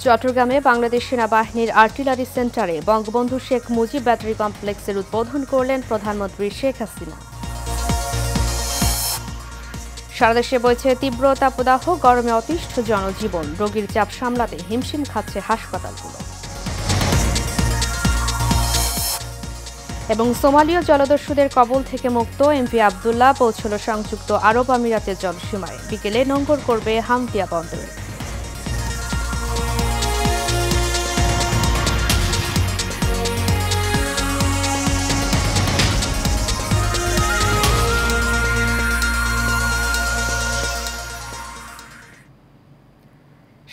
চট্টগ্রামে বাংলাদেশ সেনাবাহিনীর আর্টিলারি সেন্টারে বঙ্গবন্ধু শেখ মুজিব ব্যাটারি কমপ্লেক্সের উদ্বোধন করলেন প্রধানমন্ত্রী শেখ হাসিনা। সারা দেশে বইছে তীব্র তাপদাহ, গরমে অতিষ্ঠ জনজীবন, রোগীর চাপ সামলাতে হিমশিম খাচ্ছে হাসপাতালগুলো। এবং সোমালীয় জলদস্যুদের কবল থেকে মুক্ত এমপি আবদুল্লাহ পৌঁছল সংযুক্ত আরব আমিরাতের জলসীমায়, বিকেলে নোঙ্গর করবে হামতিয়া বন্দরে।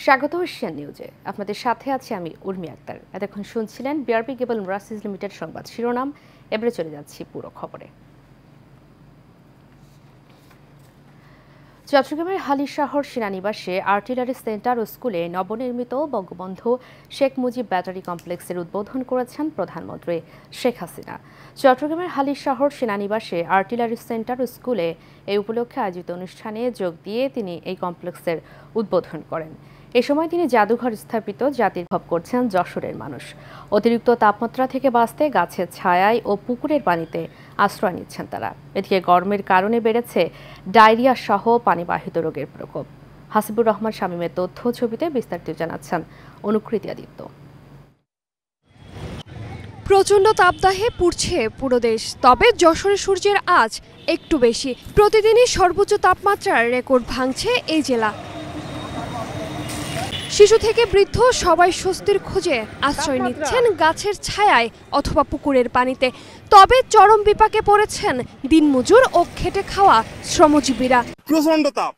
স্বাগত এশিয়ান নিউজে, আপনাদের সাথে আছি আমি উর্মি আক্তার। এতক্ষণ শুনছিলেন বিআরবি কেবল ইন্ডাস্ট্রিজ লিমিটেড সংবাদ শিরোনাম। এবারে চলে যাচ্ছি পুরো খবরে। চট্টগ্রামের হালিশহর সেনানিবাসে আর্টিলারি সেন্টার ও স্কুলে নবনির্মিত বঙ্গবন্ধু শেখ মুজিব ব্যাটারি কমপ্লেক্সের উদ্বোধন করেছেন প্রধানমন্ত্রী শেখ হাসিনা। চট্টগ্রামের হালিশহর সেনানিবাসে আর্টিলারি সেন্টার ও স্কুলে এই উপলক্ষে আয়োজিত অনুষ্ঠানে যোগ দিয়ে তিনি এই কমপ্লেক্সের উদ্বোধন করেন। এ সময় তিনি জাদুঘর স্থাপিত জাতির ভব করছেন যশোরের মানুষ। অতিরিক্ত তাপমাত্রা থেকে বাঁচতে গাছের ছায়ায় ও পুকুরের পানিতে আশ্রয় নিচ্ছেন তারা। এদিকে গরমের কারণে বেড়েছে ডায়রিয়া সহ পানিবাহিত রোগের প্রকোপ। হাসিবুর রহমান শামীমের তথ্য ছবিতে বিস্তারিত জানাচ্ছেন অনুকৃতি আদিত্য। প্রচণ্ড তাপদাহে পুড়ছে পুরো দেশ, তবে যশোরে সূর্যের আঁচ একটু বেশি। প্রতিদিনই সর্বোচ্চ তাপমাত্রার রেকর্ড ভাঙছে এই জেলা। শিশু থেকে বৃদ্ধ সবাই স্বস্তির খোঁজে আশ্রয় নিচ্ছেন গাছের ছায়ায় অথবা পুকুরের পানিতে। তবে চরম বিপাকে পড়েছেন দিনমজুর ও খেটে খাওয়া শ্রমজীবীরা। প্রচন্ড তাপ,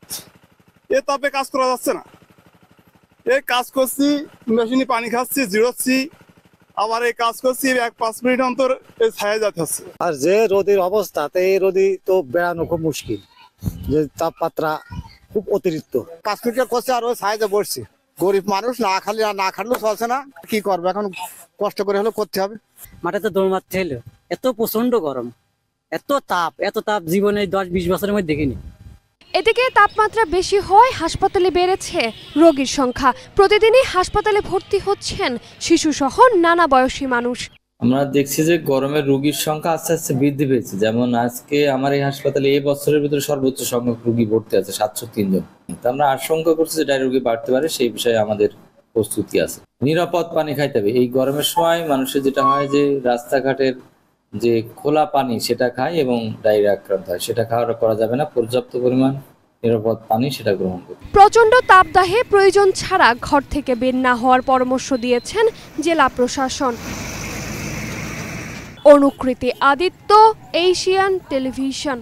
এ তাপে কাজ করা যাচ্ছে না। এই কাজ করছি, মেশিনে পানি খাচ্ছি, জিরোচ্ছি, আবার এই কাজ করছি 1-5 মিনিট অন্তর এই ছায়া যেতে হচ্ছে। আর যে রোদের অবস্থাতে এই রোদি তো বেড়ানো খুব মুশকিল, যে তাপমাত্রা খুব অতিরিক্ত। 5 মিনিট করছে আর ওই ছায়াতে বসছি। গরিব মানুষ, না খাটলেও চলছে না, কি করবে এখন, কষ্ট করে হলেও করতে হবে। মাঠে তো দৌড় মারতে হলো, এত প্রচন্ড গরম, এত তাপ জীবনে 10-20 বছরের মধ্যে দেখিনি। এদিকে তাপমাত্রা বেশি হয় হাসপাতালে বেড়েছে রোগীর সংখ্যা। প্রতিদিনই হাসপাতালে ভর্তি হচ্ছেন শিশুসহ নানা বয়সী মানুষ। আমরা দেখছি যে গরমের রোগীর সংখ্যা আস্তে আস্তে বৃদ্ধি পেয়েছে। যেমন আজকে আমার এই হাসপাতালে এই বছরের ভিতরে সর্বোচ্চ সংখ্যক রোগী ভর্তি আছে 703 জন। আমরা আশঙ্কা করছি যে ডায়রিয়া রোগী বাড়তে পারে, সেই বিষয়ে আমাদের প্রস্তুতি আছে। নিরাপদ পানি খাইতে হবে। এই গরমের সময় মানুষের যেটা হয় যে রাস্তাঘাটের যে খোলা পানি সেটা খায় এবং ডায়রিয়া আক্রান্ত হয়, সেটা খাওয়া করা যাবে না। পর্যাপ্ত পরিমাণ নিরাপদ পানি সেটা গ্রহণ করবে। প্রচণ্ড তাপদাহে প্রয়োজন ছাড়া ঘর থেকে বের না হওয়ার পরামর্শ দিয়েছেন জেলা প্রশাসন। অনুকৃতি আদিত্য, এশিয়ান টেলিভিশন।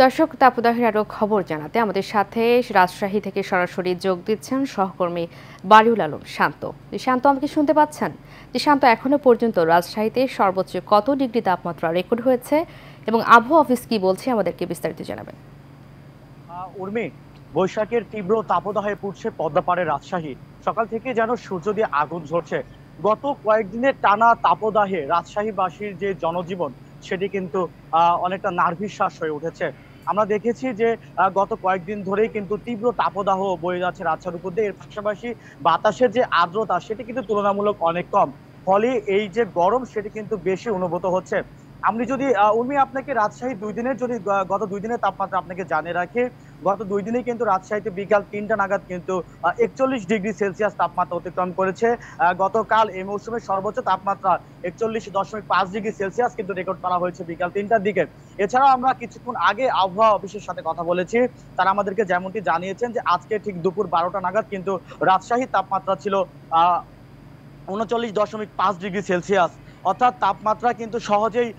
দর্শক, তাপদাহের আরও খবর জানাতে আমাদের সাথে রাজশাহী থেকে সরাসরি যোগ দিচ্ছেন সহকর্মী বারিউল আলম শান্ত। শান্ত, আমাকে শুনতে পাচ্ছেন? শান্ত, এখনো পর্যন্ত রাজশাহীতে সর্বোচ্চ কত ডিগ্রি তাপমাত্রা রেকর্ড হয়েছে এবং আবহাওয়া অফিস কি বলছে, আমাদেরকে বিস্তারিত জানাবেন। উর্মি, বৈশাখের তীব্র তাপদাহে পুড়ছে পদ্মাপাড়ের রাজশাহী। সকাল থেকে যেন সূর্য দিয়ে আগুন ঝরছে। গত কয়েকদিনের টানা তাপদাহে রাজশাহীবাসীর যে জনজীবন সেটি কিন্তু অনেকটা নার্ভিশ্বাস হয়ে উঠেছে। আমরা দেখেছি যে গত কয়েকদিন ধরেই কিন্তু তীব্র তাপদাহ বয়ে যাচ্ছে রাজশাহীর উপর দিয়ে। এর পাশাপাশি বাতাসের যে আর্দ্রতা সেটি কিন্তু তুলনামূলক অনেক কম, ফলে এই যে গরম সেটি কিন্তু বেশি অনুভূত হচ্ছে। আমি যদি উর্মি আপনাকে রাজশাহী 2 দিনের যদি গত 2 দিনের তাপমাত্রা আপনাকে জানিয়ে রাখি, গত 2 দিনেই কিন্তু রাজশাহীতে বিকাল 3টা নাগাদ কিন্তু 41 ডিগ্রি সেলসিয়াস তাপমাত্রা অতিক্রম করেছে। গতকাল এই মৌসুমের সর্বোচ্চ তাপমাত্রা 41.5 ডিগ্রি সেলসিয়াস কিন্তু রেকর্ড করা হয়েছে বিকাল 3টার দিকে। এছাড়াও আমরা কিছুক্ষণ আগে আবহাওয়া অফিসের সাথে কথা বলেছি, তারা আমাদেরকে যেমনটি জানিয়েছেন যে আজকে ঠিক দুপুর 12টা নাগাদ কিন্তু রাজশাহীর তাপমাত্রা ছিল 39.5 ডিগ্রি সেলসিয়াস। অর্থাৎ তাপমাত্রা কিন্তু সহজেই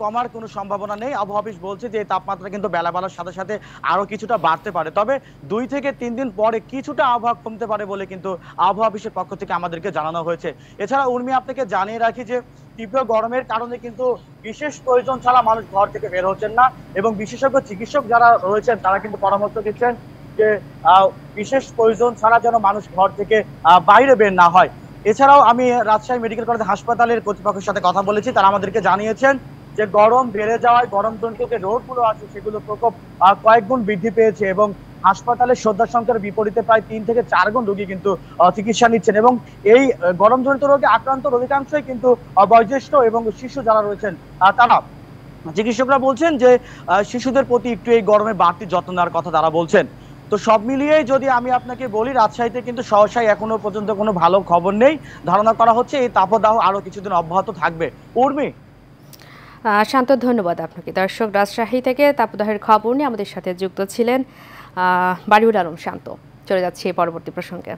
কমার কোনো সম্ভাবনা নেই। আবহাওয়া অফিস বলছে যে তাপমাত্রা কিন্তু বেলা বাড়ার সাথে সাথে আরো কিছুটা বাড়তে পারে, তবে 2 থেকে 3 দিন পরে কিছুটা আবহাওয়া কমতে পারে বলে কিন্তু আবহাওয়া অফিসের পক্ষ থেকে আমাদেরকে জানানো হয়েছে। এছাড়া উর্মি আপনাকে জানিয়ে রাখি যে তীব্র গরমের কারণে কিন্তু বিশেষ প্রয়োজন ছাড়া মানুষ ঘর থেকে বের হচ্ছেন না, এবং বিশেষজ্ঞ চিকিৎসক যারা রয়েছেন তারা কিন্তু পরামর্শ দিচ্ছেন যে বিশেষ প্রয়োজন ছাড়া যেন মানুষ ঘর থেকে বাইরে বের না হয়। এছাড়াও আমি রাজশাহী মেডিকেল কলেজ হাসপাতালের কর্তৃপক্ষের সাথে কথা বলেছি, তারা আমাদেরকে জানিয়েছেন যে গরম বেড়ে যাওয়ায় গরমজনিত যে রোগগুলো আছে সেগুলো প্রকোপ কয়েক গুণ বৃদ্ধি পেয়েছে, এবং হাসপাতালে শয্যা সংখ্যার বিপরীতে প্রায় 3 থেকে 4 গুণ রোগী কিন্তু চিকিৎসা নিচ্ছেন এবং এই গরমজনিত রোগে আক্রান্ত অধিকাংশই কিন্তু বয়োজ্যেষ্ঠ এবং শিশু যারা রয়েছেন তারা। চিকিৎসকরা বলছেন যে শিশুদের প্রতি একটু এই গরমে বাড়তি যত্ন নেওয়ার কথা তারা বলছেন। তো সব মিলিয়ে যদি আমি আপনাকে বলি, রাজশাহীতে কিন্তু সহসায় এখনো পর্যন্ত কোনো ভালো খবর নেই। ধারণা করা হচ্ছে এই তাপদাহ আরো কিছুদিন অব্যাহত থাকবে। উর্মি। শান্ত, ধন্যবাদ আপনাকে। দর্শক, রাজশাহী থেকে তাপদাহের খবর নিয়ে আমাদের সাথে যুক্ত ছিলেন বাড়িউল আলম শান্ত। চলে যাচ্ছে পরবর্তী প্রসঙ্গে।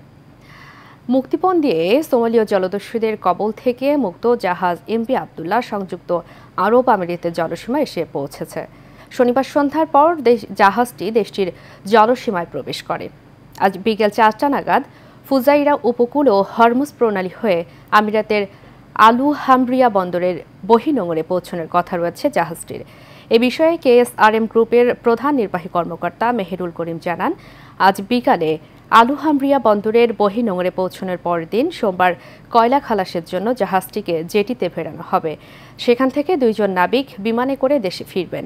মুক্তিপণ দিয়ে সোমালীয় জলদস্যুদের কবল থেকে মুক্ত জাহাজ এমভি আবদুল্লাহ সংযুক্ত আরব আমিরাতের জলসীমায় এসে পৌঁছেছে। শনিবার সন্ধ্যার পর জাহাজটি দেশটির জলসীমায় প্রবেশ করে। আজ বিকেল 4টা নাগাদ ফুজাইরা উপকূল ও হরমুজ প্রণালী হয়ে আমিরাতের আলুহামরিয়া বন্দরের বহিনোঙরে পৌঁছানোর কথা রয়েছে জাহাজটির। এ বিষয়ে কেএসআরএম গ্রুপের প্রধান নির্বাহী কর্মকর্তা মেহেরুল করিম জানান, আজ বিকালে আলুহামরিয়া বন্দরের বহিনোঙরে পৌঁছানোর পরের দিন সোমবার কয়লা খালাসের জন্য জাহাজটিকে জেটিতে ফেরানো হবে। সেখান থেকে 2 জন নাবিক বিমানে করে দেশে ফিরবেন।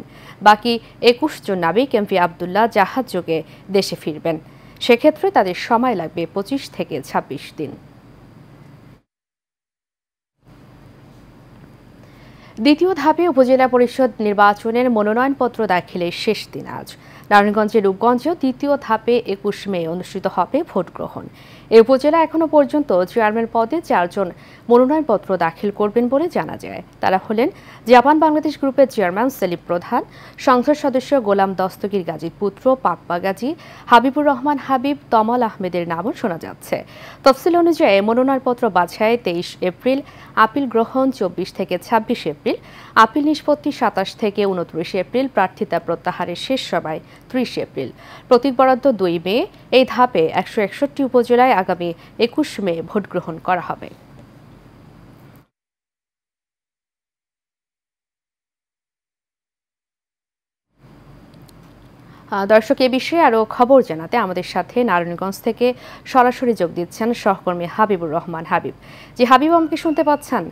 বাকি 21 জন নাবিক এমভি আবদুল্লাহ জাহাজ যোগে দেশে ফিরবেন। সেক্ষেত্রে তাদের সময় লাগবে 25 থেকে 26 দিন। দ্বিতীয় ধাপে উপজেলা পরিষদ নির্বাচনের মনোনয়নপত্র দাখিলের শেষ দিন আজ। নারায়ণগঞ্জের রূপগঞ্জেও দ্বিতীয় ধাপে 21 মে অনুষ্ঠিত হবে ভোট গ্রহণ। এই উপজেলা এখনো পর্যন্ত চেয়ারম্যান পদে 4 জন মনোনয়নপত্র দাখিল করবেন বলে জানা যায়। তারা হলেন জাপান বাংলাদেশ গ্রুপের চেয়ারম্যান সেলিম প্রধান, সংসদ সদস্য গোলাম দস্তগীর গাজীর পুত্র পাপ্পা গাজী, হাবিবুর রহমান হাবিব, তমাল আহমেদের নামও শোনা যাচ্ছে। তফসিল অনুযায়ী মনোনয়নপত্র বাছাই 23 এপ্রিল, আপিল গ্রহণ 24 থেকে 26 এপ্রিল, আপিল নিষ্পত্তি 27 থেকে 29 এপ্রিল, প্রার্থিতা প্রত্যাহারের শেষ সভায় 30 এপ্রিল। প্রতীক বরাদ্দ 2 মে। এই ধাপে 161 উপজেলায় আগামী 21 মে ভোট গ্রহণ করা হবে। দর্শক, এ বিষয়ে আরও খবর জানাতে আমাদের সাথে নারায়ণগঞ্জ থেকে সরাসরি যোগ দিচ্ছেন সহকর্মী হাবিবুর রহমান হাবিব। জি হাবিব, আমাকে শুনতে পাচ্ছেন?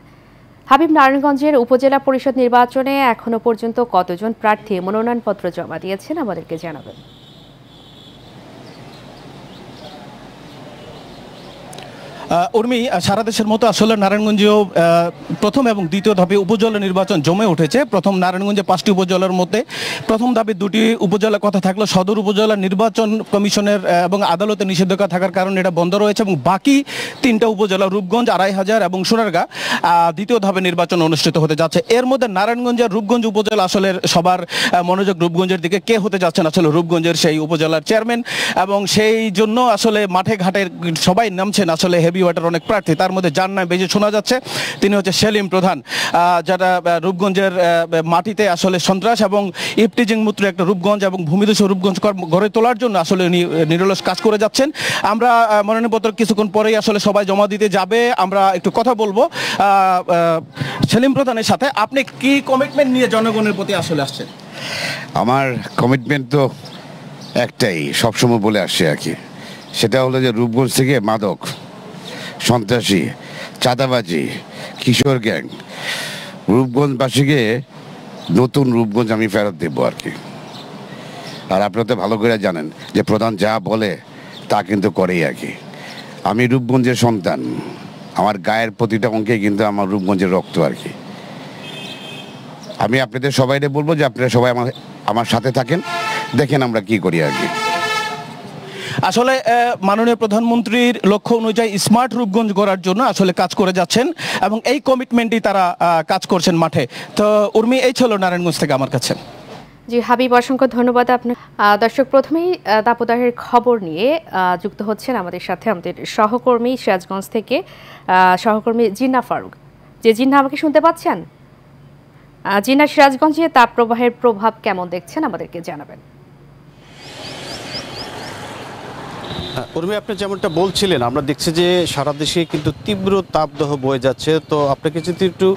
হাবিব, নারায়ণগঞ্জের উপজেলা পরিষদ নির্বাচনে এখনো পর্যন্ত কতজন প্রার্থী মনোনয়নপত্র জমা দিয়েছেন আমাদেরকে জানাবেন। উর্মি, সারা দেশের মতো আসলে নারায়ণগঞ্জেও প্রথম এবং দ্বিতীয় ধাপে উপজেলা নির্বাচন জমে উঠেছে। প্রথম নারায়ণগঞ্জে 5টি উপজেলার মধ্যে প্রথম ধাপে 2টি উপজেলার কথা থাকলো। সদর উপজেলা নির্বাচন কমিশনের এবং আদালতের নিষেধাজ্ঞা থাকার কারণে এটা বন্ধ রয়েছে এবং বাকি 3টা উপজেলা রূপগঞ্জ, আড়াইহাজার এবং সোনারগাঁ দ্বিতীয় ধাপে নির্বাচন অনুষ্ঠিত হতে যাচ্ছে। এর মধ্যে নারায়ণগঞ্জ আর রূপগঞ্জ উপজেলা আসলে সবার মনোযোগ রূপগঞ্জের দিকে। কে হতে যাচ্ছেন আসলে রূপগঞ্জের সেই উপজেলার চেয়ারম্যান, এবং সেই জন্য আসলে মাঠে ঘাটে সবাই নামছেন আসলে হেভি ওয়েটার অনেক প্রার্থী। তার মধ্যে যার নাম বেশি শোনা যাচ্ছে তিনি হচ্ছে সেলিম প্রধান, যারা রূপগঞ্জের মাটিতে আসলে সন্ত্রাস এবং ইফটিজিং মুক্ত একটা রূপগঞ্জ এবং ভূমিদস্যু রূপগঞ্জ গড়ে তোলার জন্য আসলে উনি নিরলস কাজ করে যাচ্ছেন। আমরা মনোনয়নপত্র কিছুক্ষণ পরেই আসলে সবাই জমা দিতে যাবে। আমরা একটু কথা বলবো সেলিম প্রধানের সাথে। আপনি কি কমিটমেন্ট নিয়ে জনগণের প্রতি আসলে আসছেন? আমার কমিটমেন্ট তো একটাই, সবসময় বলে আসছে আর কি, সেটা হলো যে রূপগঞ্জ থেকে মাদক, সন্ত্রাসী, চাঁদাবাজি, কিশোর গ্যাং, রূপগঞ্জবাসীকে নতুন রূপগঞ্জ আমি ফেরত দেবো আর কি। আর আপনারা তো ভালো করে জানেন যে প্রধান যা বলে তা কিন্তু করেই আর কি। আমি রূপগঞ্জের সন্তান, আমার গায়ের প্রতিটা অঙ্কে কিন্তু আমার রূপগঞ্জের রক্ত আর কি। আমি আপনাদের সবাইকে বলবো যে আপনারা সবাই আমার সাথে থাকেন, দেখেন আমরা কি করি আর কি। আসলে মাননীয় প্রধানমন্ত্রীর লক্ষ্য অনুযায়ী স্মার্ট রূপগঞ্জ গড়ার জন্য আসলে কাজ করে যাচ্ছেন এবং এই কমিটমেন্টই তারা কাজ করছেন মাঠে। তো উর্মি, এই ছিল নারায়ণগঞ্জ থেকে আমার কাছে। জি হাবিব, অসংখ্য ধন্যবাদ আপনার। দর্শক, প্রথমেই তাপদাহের খবর নিয়ে যুক্ত হচ্ছেন আমাদের সাথে আমাদের সহকর্মী সিরাজগঞ্জ থেকে সহকর্মী জিন্না ফারুক। যে জিন্না, আমাকে শুনতে পাচ্ছেন? জিন্না, সিরাজগঞ্জে তাপপ্রবাহের প্রভাব কেমন দেখছেন আমাদেরকে জানাবেন। উর্মি, আপনি যেমনটা বলছিলেন, আমরা দেখছি যে সারা দেশে কিন্তু তীব্র তাপদাহ বয়ে যাচ্ছে। তো আপনাকে যদি একটু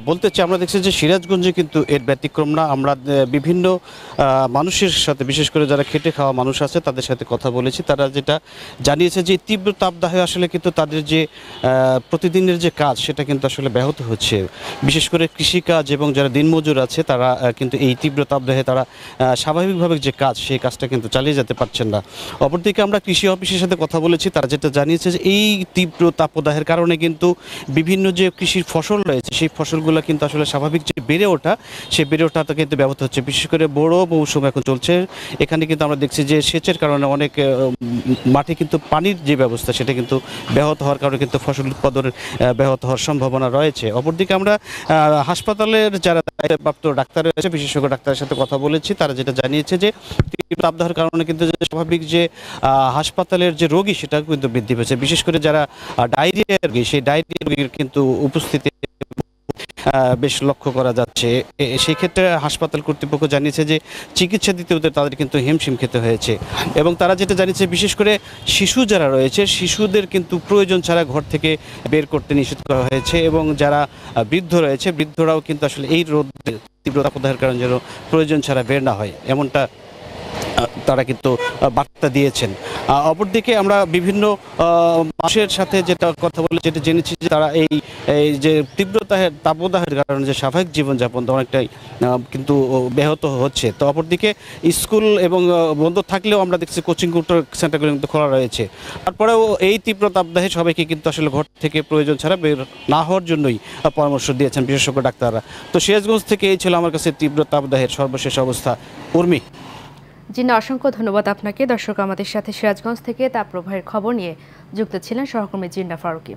বলতে চাই, আমরা দেখছি যে সিরাজগঞ্জে কিন্তু এর ব্যতিক্রম না। আমরা বিভিন্ন মানুষের সাথে, বিশেষ করে যারা খেটে খাওয়া মানুষ আছে তাদের সাথে কথা বলেছি। তারা যেটা জানিয়েছে যে তীব্র তাপদাহে আসলে কিন্তু তাদের যে প্রতিদিনের যে কাজ সেটা কিন্তু আসলে ব্যাহত হচ্ছে। বিশেষ করে কৃষিকাজ এবং যারা দিনমজুর আছে তারা কিন্তু এই তীব্র তাপদাহে তারা স্বাভাবিকভাবে যে কাজ সেই কাজটা কিন্তু চালিয়ে যেতে পারছেন না। অপরদিকে আমরা কৃষি অফিসের সাথে কথা বলেছি, তারা যেটা জানিয়েছে যে এই তীব্র তাপদাহের কারণে কিন্তু বিভিন্ন যে কৃষির ফসল রয়েছে সেই ফসলগুলো কিন্তু আসলে স্বাভাবিক যে বেড়ে ওঠা, সেই বেড়ে ওঠাটা কিন্তু ব্যাহত হচ্ছে। বিশেষ করে বড় মৌসুম এখন চলছে, এখানে কিন্তু আমরা দেখছি যে সেচের কারণে অনেক মাঠে কিন্তু পানির যে ব্যবস্থা সেটা কিন্তু ব্যাহত হওয়ার কারণে কিন্তু ফসল উৎপাদনের ব্যাহত হওয়ার সম্ভাবনা রয়েছে। অপরদিকে আমরা হাসপাতালের যারা দায়িত্বপ্রাপ্ত ডাক্তার রয়েছে, বিশেষজ্ঞ ডাক্তারের সাথে কথা বলেছি, তারা যেটা জানিয়েছে যে তীব্র তাপদাহের কারণে কিন্তু স্বাভাবিক যে হাসপাতালের যে রোগী সেটা কিন্তু বৃদ্ধি পেয়েছে। বিশেষ করে যারা ডায়রিয়া রোগী, সেই ডায়রিয়া রোগীর কিন্তু উপস্থিতি বেশ লক্ষ্য করা যাচ্ছে। সেই ক্ষেত্রে হাসপাতাল কর্তৃপক্ষ জানিয়েছে যে চিকিৎসা দিতে হতে তাদের কিন্তু হিমশিম খেতে হয়েছে। এবং তারা যেটা জানিয়েছে, বিশেষ করে শিশু যারা রয়েছে, শিশুদের কিন্তু প্রয়োজন ছাড়া ঘর থেকে বের করতে নিষেধ করা হয়েছে। এবং যারা বৃদ্ধ রয়েছে, বৃদ্ধরাও কিন্তু আসলে এই রোদ তীব্র তাপদাহের কারণে যেন প্রয়োজন ছাড়া বের না হয়, এমনটা তারা কিন্তু বার্তা দিয়েছেন। অপরদিকে আমরা বিভিন্ন মানুষের সাথে যেটা কথা বলে যেটা জেনেছি যে তারা এই যে তীব্রতাহের তাপদাহের কারণে যে স্বাভাবিক জীবনযাপন অনেকটাই কিন্তু ব্যাহত হচ্ছে। তো অপরদিকে স্কুল এবং বন্ধ থাকলেও আমরা দেখছি কোচিং সেন্টারগুলো কিন্তু খোলা রয়েছে। তারপরেও এই তীব্র তাপদাহে সবাইকে কিন্তু আসলে ঘর থেকে প্রয়োজন ছাড়া বের না হওয়ার জন্যই পরামর্শ দিয়েছেন বিশেষজ্ঞ ডাক্তাররা। তো সিরাজগঞ্জ থেকে এই ছিল আমার কাছে তীব্র তাপদাহের সর্বশেষ অবস্থা। উর্মি। জি, অসংখ্য ধন্যবাদ আপনাকে। দর্শক, আমাদের সাথে সিরাজগঞ্জ থেকে তাপপ্রবাহের খবর নিয়ে যুক্ত ছিলেন সহকর্মী জিন্না ফারুকি।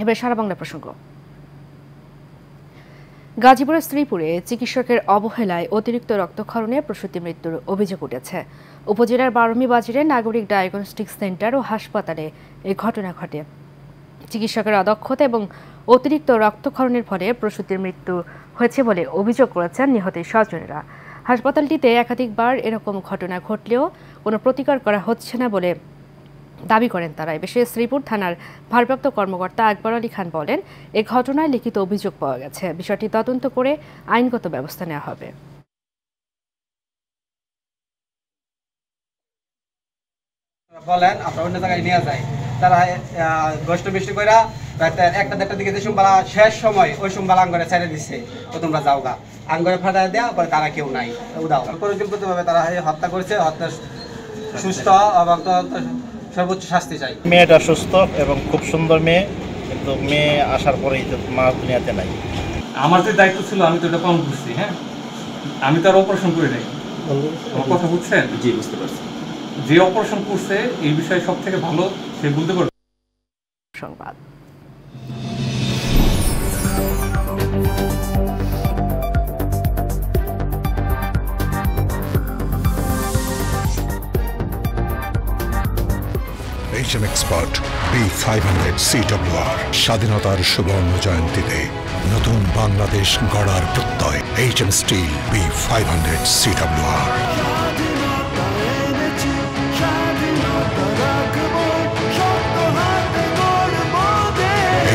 এবার সারা বাংলা প্রসঙ্গ। গাজীপুরের শ্রীপুরে চিকিৎসকের অবহেলায় অতিরিক্ত রক্তক্ষরণে প্রসূতি মৃত্যুর অভিযোগ উঠেছে। উপজেলার বারমি বাজারে নাগরিক ডায়াগনস্টিক সেন্টার ও হাসপাতালে এই ঘটনা ঘটে। চিকিৎসকের অদক্ষতা এবং অতিরিক্ত রক্তক্ষরণের ফলে প্রসূতির মৃত্যু হয়েছে বলে অভিযোগ করেছেন নিহতের স্বজনেরা। হাসপাতালটিতে একাধিকবার এরকম ঘটনা ঘটলেও কোনো প্রতিকার করা হচ্ছে না বলে দাবি করেন তারা। এ বিষয়ে শ্রীপুর থানার ভারপ্রাপ্ত কর্মকর্তা আকবর আলী খান বলেন, এ ঘটনায় লিখিত অভিযোগ পাওয়া গেছে, বিষয়টি তদন্ত করে আইনগত ব্যবস্থা নেওয়া হবে। বলেন আপনার অন্য জায়গায় নিয়ে যায়, তারা গোষ্ঠ বৃষ্টি করে একটা দেড়টা দিকে যে সোমবালা শেষ সময় ওই সোমবালা আঙ্গরে ছেড়ে দিচ্ছে, তো তোমরা যাও গা, আঙ্গরে ফাটায় দেওয়া পরে তারা কেউ নাই উদাও পরিকল্পিতভাবে তারা হত্যা করেছে। হত্যা সুস্থ এবং সর্বোচ্চ শাস্তি চাই। মেয়েটা সুস্থ এবং খুব সুন্দর মেয়ে, কিন্তু মেয়ে আসার পরেই তো মা দুনিয়াতে নাই। আমার যে দায়িত্ব ছিল আমি তো এটা পালন করছি। হ্যাঁ, আমি তো আর অপারেশন করি নাই। আমার কথা বুঝছেন? জি, বুঝতে পারছি। যে অপারেশন করছে এই বিষয়ে সব থেকে ভালো সে বলতে পারবে। সংবাদ। HM Expert B500 CWR স্বাধীনতার সুবর্ণ জয়ন্তীতে নতুন বাংলাদেশ গড়ার প্রত্যয়। HM Steel B500 CWR।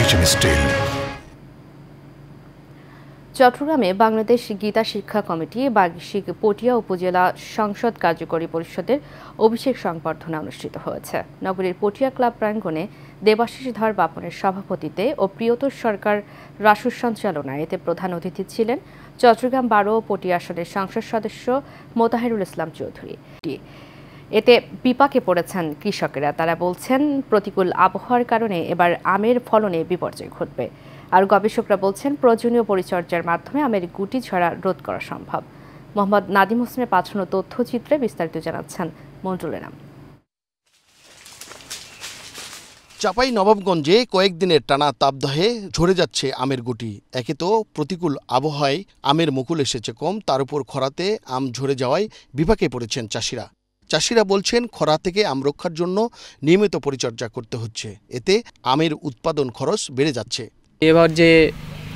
HM Steel। চট্টগ্রামে বাংলাদেশ গীতা শিক্ষা কমিটি বার্ষিক পটিয়া উপজেলা সংসদ কার্যকরী পরিষদের অভিষেক সংবর্ধনা অনুষ্ঠিত হয়েছে। নগরীর পটিয়া ক্লাব প্রাঙ্গণে দেবাশিস ধর বাপনের সভাপতিত্বে ও প্রিয়তর সরকার রাসুর সঞ্চালনায় এতে প্রধান অতিথি ছিলেন চট্টগ্রাম 12 পটিয়া আসনের সংসদ সদস্য মোতাহেরুল ইসলাম চৌধুরী। এতে বিপাকে পড়েছেন কৃষকেরা। তারা বলছেন, প্রতিকূল আবহাওয়ার কারণে এবার আমের ফলনে বিপর্যয় ঘটবে। আর গবেষকরা বলছেন, প্রয়োজনীয় পরিচর্যার মাধ্যমে আমের গুটি ঝরা রোধ করা সম্ভব। মোহাম্মদ নাদিম হোসেনের পাঠানো তথ্যচিত্রে বিস্তারিত জানাচ্ছেন মঞ্জুল এনাম। চাঁপাই নবাবগঞ্জে কয়েকদিনের টানা তাপদাহে ঝরে যাচ্ছে আমের গুটি। একে তো প্রতিকূল আবহাওয়ায় আমের মুকুল এসেছে কম, তার উপর খরাতে আম ঝরে যাওয়ায় বিপাকে পড়েছেন চাষিরা। চাষিরা বলছেন, খরা থেকে আম রক্ষার জন্য নিয়মিত পরিচর্যা করতে হচ্ছে, এতে আমের উৎপাদন খরচ বেড়ে যাচ্ছে। এবার যে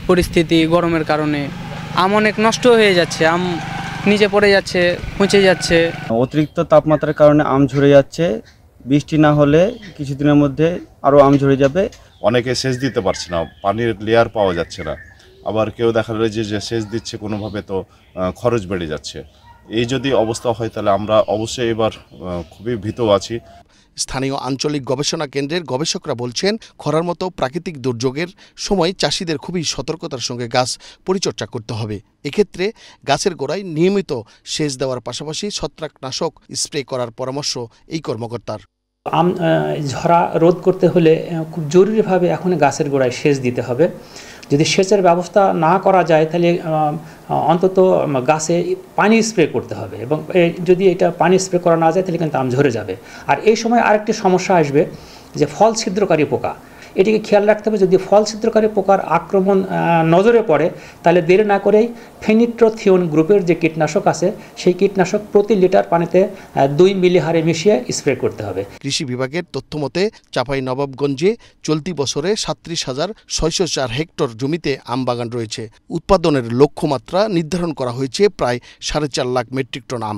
পরিস্থিতি গরমের কারণে আম অনেক নষ্ট হয়ে যাচ্ছে, আম নিচে পড়ে যাচ্ছে, পচে যাচ্ছে। অতিরিক্ত তাপমাত্রার কারণে আম ঝরে যাচ্ছে, বৃষ্টি না হলে কিছুদিনের মধ্যে আরও আম ঝরে যাবে। অনেকে সেচ দিতে পারছে না, পানির লেয়ার পাওয়া যাচ্ছে না। আবার কেউ দেখা যায় যে সেচ দিচ্ছে কোনোভাবে, তো খরচ বেড়ে যাচ্ছে। এই যদি অবস্থা হয় তাহলে আমরা অবশ্যই এবার খুবই ভীত আছি। স্থানীয় আঞ্চলিক গবেষণা কেন্দ্রের গবেষকরা বলছেন, খরার মতো প্রাকৃতিক দুর্যোগের সময় চাষিদের খুবই সতর্কতার সঙ্গে গাছ পরিচর্যা করতে হবে। এক্ষেত্রে গাছের গোড়ায় নিয়মিত সেচ দেওয়ার পাশাপাশি ছত্রাকনাশক স্প্রে করার পরামর্শ এই কর্মকর্তার। আম ঝরা রোধ করতে হলে খুব জরুরিভাবে এখন গাছের গোড়ায় সেচ দিতে হবে। যদি সেচের ব্যবস্থা না করা যায় তাহলে অন্তত গাছে পানি স্প্রে করতে হবে, এবং যদি এটা পানি স্প্রে করা না যায় তাহলে কিন্তু আম ঝরে যাবে। আর এই সময় আরেকটি সমস্যা আসবে যে ফল ছিদ্রকারী পোকা, এটিকে খেয়াল রাখতে হবে। যদি ফল ছিদ্রকারী পোকার আক্রমণ নজরে পড়ে তাহলে দেরি না করেই ফেনিট্রোথিওন গ্রুপের যে কীটনাশক আছে সেই কীটনাশক প্রতি লিটার পানিতে 2 মিলি হারে মিশিয়ে স্প্রে করতে হবে। কৃষি বিভাগের তথ্য মতে চাঁপাইনবাবগঞ্জে চলতি বছরে 37,604 হেক্টর জমিতে আম বাগান রয়েছে। উৎপাদনের লক্ষ্যমাত্রা নির্ধারণ করা হয়েছে প্রায় 4.5 লাখ মেট্রিক টন আম।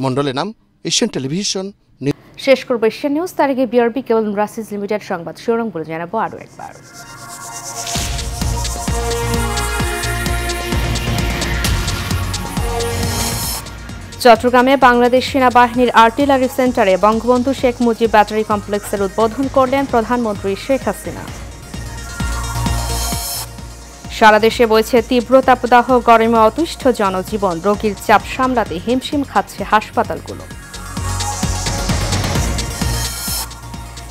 মন্ডলের নাম, এশিয়ান টেলিভিশন। শেষ করব এশিয়ান নিউজ, তার আগে বিআরবি কেবল ইন্ডাস্ট্রিজ লিমিটেড সংবাদ শিরোনামগুলো জানাবো আরও একবার। চট্টগ্রামে বাংলাদেশ সেনাবাহিনীর আর্টিলারি সেন্টারে বঙ্গবন্ধু শেখ মুজিব ব্যাটারি কমপ্লেক্সের উদ্বোধন করলেন প্রধানমন্ত্রী শেখ হাসিনা। সারা দেশে বইছে তীব্র তাপদাহ, গরমে অতিষ্ঠ জনজীবন, রোগীর চাপ সামলাতে হিমশিম খাচ্ছে হাসপাতালগুলো।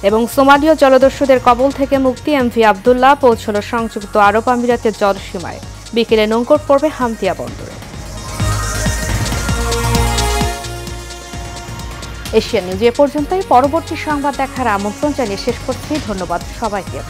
এবং সোমালীয় জলদস্যুদের কবল থেকে মুক্তি, এমভি আবদুল্লাহ পৌঁছল সংযুক্ত আরব আমিরাতের জলসীমায়। বিকেলে নৌকর পড়বে হামতিয়া বন্দরে। এশিয়ান নিউজ এ পর্যন্তই। পরবর্তী সংবাদ দেখার আমন্ত্রণ জানিয়ে শেষ করছি। ধন্যবাদ সবাইকে।